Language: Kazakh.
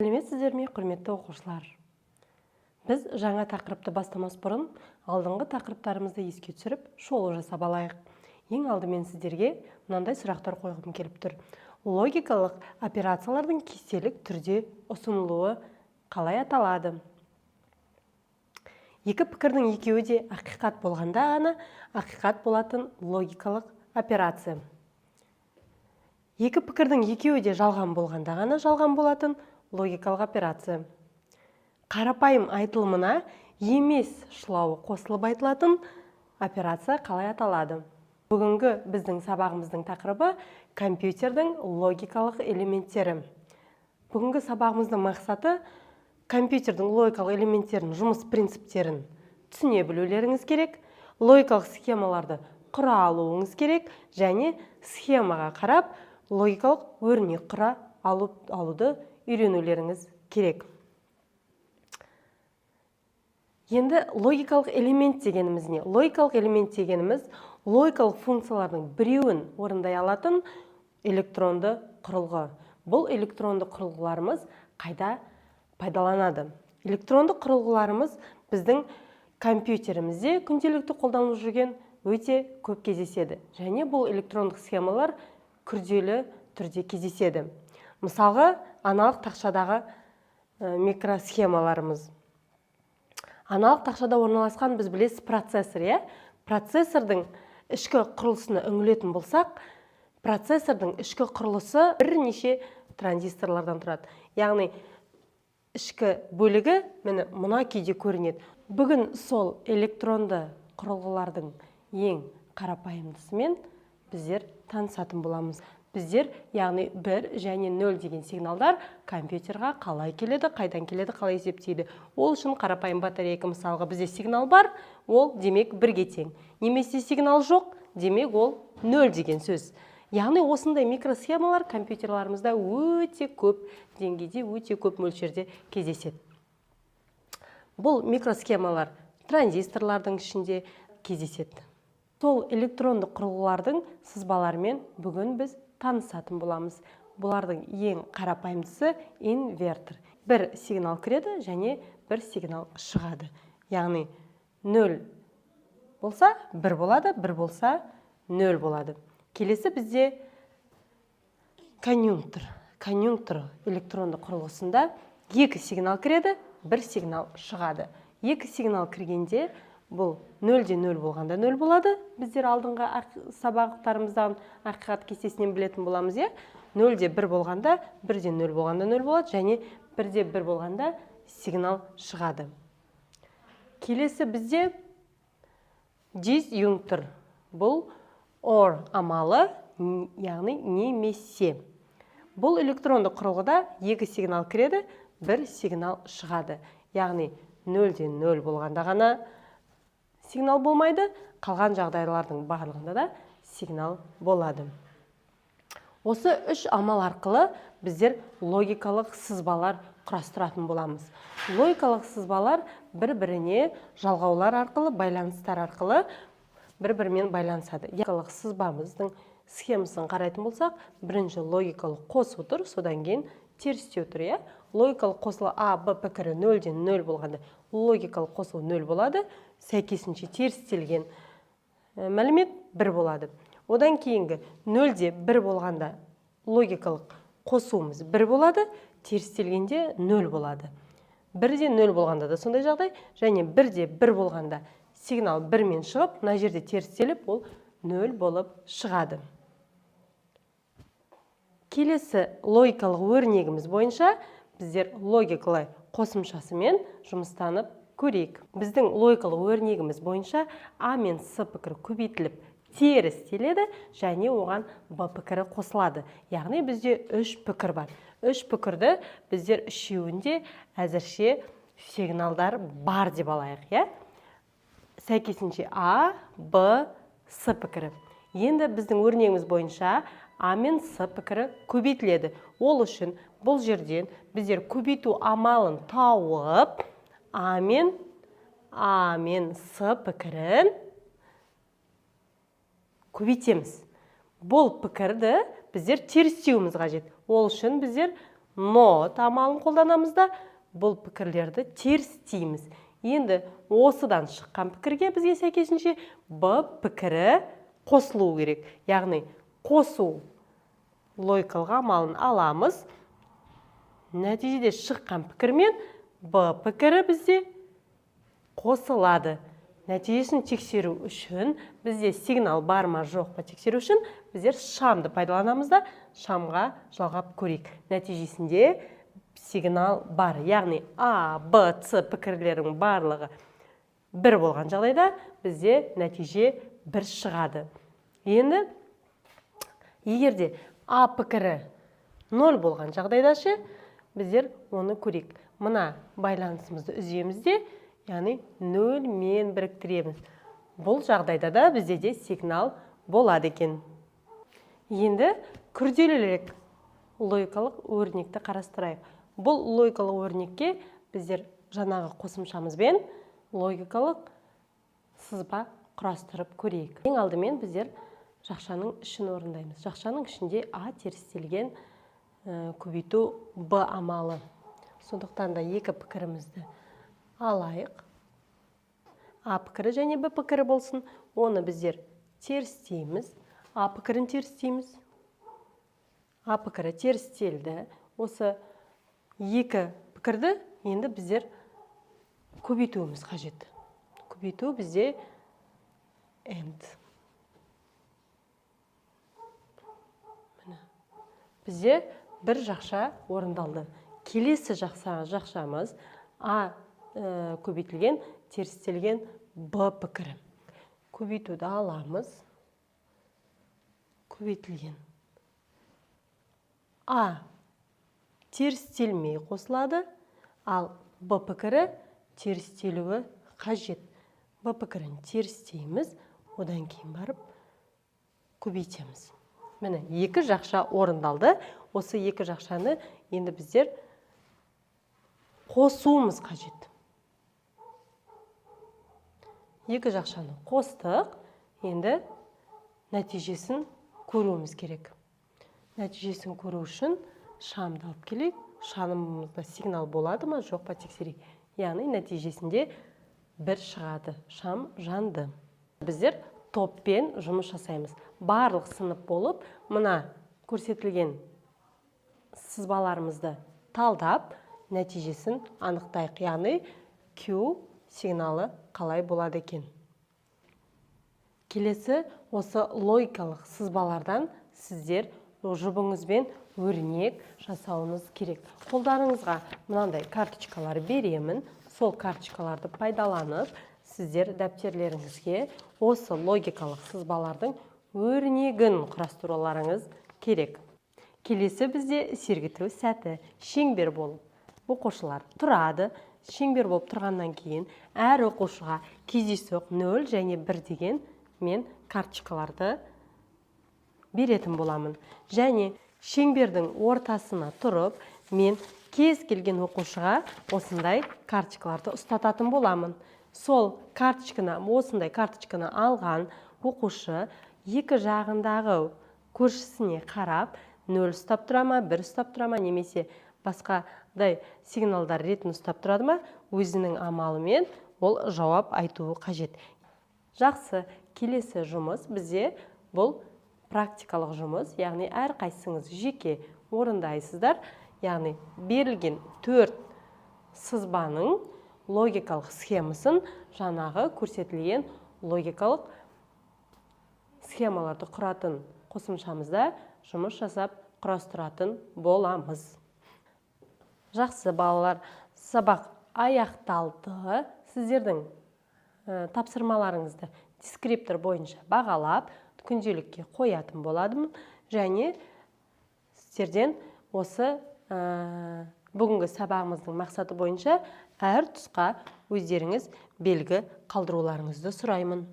Сәлеметсіздер ме, құрметті оқушылар? Біз жаңа тақырыпты бастамас бұрын алдыңғы тақырыптарымызды еске түсіріп, шолу жасап алайық. Ең алдымен сіздерге мынандай сұрақтар қойғым келіп тұр. Логикалық операциялардың кестелік түрде ұсынылуы қалай аталады? Екі пікірдің екеуі де ақиқат болғанда ғана ақиқат болатын логикалық операция. Екі пікірдің екеуі де жалған болғанда ғана жалған болатын логикалық операция. Қарапайым айтылымына емес шылауы қосылып айтылатын операция қалай аталады? Бүгінгі біздің сабағымыздың тақырыбы компьютердің логикалық элементтері. Бүгінгі сабағымыздың мақсаты компьютердің логикалық элементтерінің жұмыс принциптерін түсіне білулеріңіз керек, логикалық схемаларды құра алуыңыз керек және схемаға қарап логикалық өрнек құра алуды үйренулеріңіз керек. Енді логикалық элемент дегеніміз не? Логикалық элемент дегеніміз логикалық функциялардың біреуін орындай алатын электронды құрылғы. Бұл электронды құрылғыларымыз қайда пайдаланады? Электронды құрылғыларымыз біздің компьютерімізде күнделікті қолданылып жүрген өте көп кездеседі. Және бұл электрондық схемалар күрделі түрде кездеседі. Мысалға, аналық тақшадағы микросхемаларымыз. Аналық тақшада орналасқан біз білесіз процессор, процессордың ішкі құрылысына үңілетін болсақ, процессордың ішкі құрылысы бірнеше транзисторлардан тұрады. Яғни ішкі бөлігі мына күйде көрінеді. Бүгін сол электронды құрылғылардың ең қарапайымдысымен біздер танысатын боламыз. Біздер, яғни 1 және 0 деген сигналдар компьютерға қалай келеді, қайдан келеді, қалай есептейді. Ол үшін қарапайым батарейка мысалға бізде сигнал бар, ол демек 1-ге тең. Немесе сигнал жоқ, демек ол 0 деген сөз. Яғни осындай микросхемалар компьютерларымызда өте көп деңгейде, өте көп мөлшерде кездеседі. Бұл микросхемалар транзисторлардың ішінде кездеседі. Сол электронды құрылғылардың сызбаларымен бүгін біз танысатын боламыз. Бұлардың ең қарапайымдысы инвертор. Бір сигнал кіреді және бір сигнал шығады. Яғни 0 болса 1 болады, 1 болса 0 болады. Келесі бізде конъюнктор. Конъюнктор электронды құрылғысында 2 сигнал кіреді, 1 сигнал шығады. 2 сигнал кіргенде бұл 0-де 0 болғанда 0 болады. Біздер алдыңғы сабақтарымыздан ақиқат кестесінен білетін боламыз. 0-де 1 болғанда 1-де 0 болғанда 0 болады және 1-де 1 болғанда сигнал шығады. Келесі бізде дисъюнктор. Бұл or амалы, яғни немесе. Бұл электронды құрылғыда 2 сигнал кіреді, 1 сигнал шығады. Яғни 0-де 0 болғанда ғана сигнал болмайды, қалған жағдайлардың барлығында да сигнал болады. Осы 3 амал арқылы біздер логикалық сызбалар құрастыратын боламыз. Логикалық сызбалар бір-біріне жалғаулар арқылы, байланыстар арқылы бір-бірімен байланысады. Логикалық сызбамыздың схемасын қарайтын болсақ, бірінші логикалық қосу тұр, содан кейін терістеу тұр. Логикалық қосылу А, Б пікірі 0-ден 0 болғанда логикалық қосылу 0 болады, сәйкесінше терістелген мәлімет 1 болады. Одан кейінгі 0-де 1 болғанда логикалық қосуымыз 1 болады, терістелгенде 0 болады. 1-де 0 болғанда да сондай жағдай, және 1-де 1 болғанда сигнал 1-мен шығып, мына жерде терістеліп, ол 0 болып шығады. Келесі логикалық өрнегіміз бойынша біздер логикалық қосымшасымен жұмыстанып көрейік. Біздің логикалық өрнегіміз бойынша А мен С пікірі көбейтіліп терістеледі және оған Б пікірі қосылады. Яғни бізде 3 пікір бар. 3 пікірді біздер үшеуінде әзірше сигналдар бар деп алайық. Сәйкесінше А, Б, С пікірі. Енді біздің өрнегіміз бойынша А мен С пікірі көбейтіледі. Ол үшін бұл жерден біздер көбейту амалын тауып, А мен С пікірін көбейтеміз. Бұл пікірді біздер терістеуіміз қажет. Ол үшін біздер not амалын қолданамыз да бұл пікірлерді терістейміз. Енді осыдан шыққан пікірге бізге сәйкесінше б пікірі қосылуы керек. Яғни қосу логикалық амалын аламыз. Нәтижеде шыққан пікірмен б пікірі бізде қосылады. Нәтижесін тексеру үшін бізде сигнал бар ма жоқ па тексеру үшін біздер шамды пайдаланамыз да шамға жалғап көрейік. Нәтижесінде сигнал бар. Яғни А, Б, С пікірлерінің барлығы бір болған жағдайда бізде нәтиже бір шығады. Енді егерде А пікірі 0 болған жағдайда ше біздер оны көрейік. Мына байланысымызды үземіз де, яғни 0 мен біріктіреміз. Бұл жағдайда да бізде де сигнал болады екен. Енді күрделірек логикалық өрнекті қарастырайық. Бұл логикалық өрнекке біздер жаңағы қосымшамызбен логикалық сызба құрастырып көрейік. Ең алдымен біздер жақшаның ішін орындаймыз. Жақшаның ішінде А терістелген көбейту Б амалы. Сондықтан да екі пікірімізді алайық. А пікірі және Б пікірі болсын. Оны біздер терістейміз. А пікірін терістейміз. А пікірі терістелді. Осы екі пікірді енді біздер көбейтуіміз қажет. Көбейту бізде and. Бізде бір жақша орындалды. Келесі жақшамыз А көбейтілген, терістелген Б пікірі. Көбейтуді аламыз. Көбейтілген. А терістелмей қосылады, ал Б пікірі терістелуі қажет. Б пікірін терістейміз, одан кейін барып көбейтеміз. Міне, екі жақша орындалды. Осы екі жақшаны енді біздер қосуымыз қажет. Екі жақшаны қостық, енді нәтижесін көруіміз керек. Нәтижесін көру үшін шамды алып келейік. Шамымызда сигнал болады ма, жоқ па тексерейік. Яғни нәтижесінде бір шығады. Шам жанды. Біздер топпен жұмыс жасаймыз. Барлық сынып болып, мына көрсетілген сызбаларымызды талдап, нәтижесін анықтайық. Яғни Q сигналы қалай болады екен. Келесі осы логикалық сызбалардан сіздер жұбыңызбен өрнек жасауыңыз керек. Қолдарыңызға мынандай карточкалар беремін. Сол карточкаларды пайдаланып, сіздер дәптерлеріңізге осы логикалық сызбалардың өрнегін құрастыруларыңыз керек. Келесі бізде сергіту сәті. Шеңбер болып оқушылар тұрады. Шеңбер болып тұрғаннан кейін әр оқушыға кездейсоқ 0 және 1 деген мен карточкаларды беретін боламын. Және шеңбердің ортасына тұрып, мен кез келген оқушыға осындай карточкаларды ұстататын боламын. Сол осындай карточканы алған оқушы екі жағындағы көршісіне қарап, 0 ұстап тұра ма, 1 ұстап тұра ма, немесе басқадай сигналдар ретін ұстап тұрады ма, өзінің амалымен ол жауап айтуы қажет. Жақсы, келесі жұмыс бізде бұл практикалық жұмыс, яғни әр қайсыңыз жеке орындайсыздар. Яғни берілген 4 сызбаның логикалық схемасын жаңағы көрсетілген логикалық схемаларды құратын қосымшамызда жұмыс жасап құрастыратын боламыз. Жақсы балалар, сабақ аяқталды. Сіздердің тапсырмаларыңызды дескриптор бойынша бағалап, күнделікке қоятын боладым. Және сіздерден осы бүгінгі сабағымыздың мақсаты бойынша әр тұсқа өздеріңіз белгі қалдыруларыңызды сұраймын.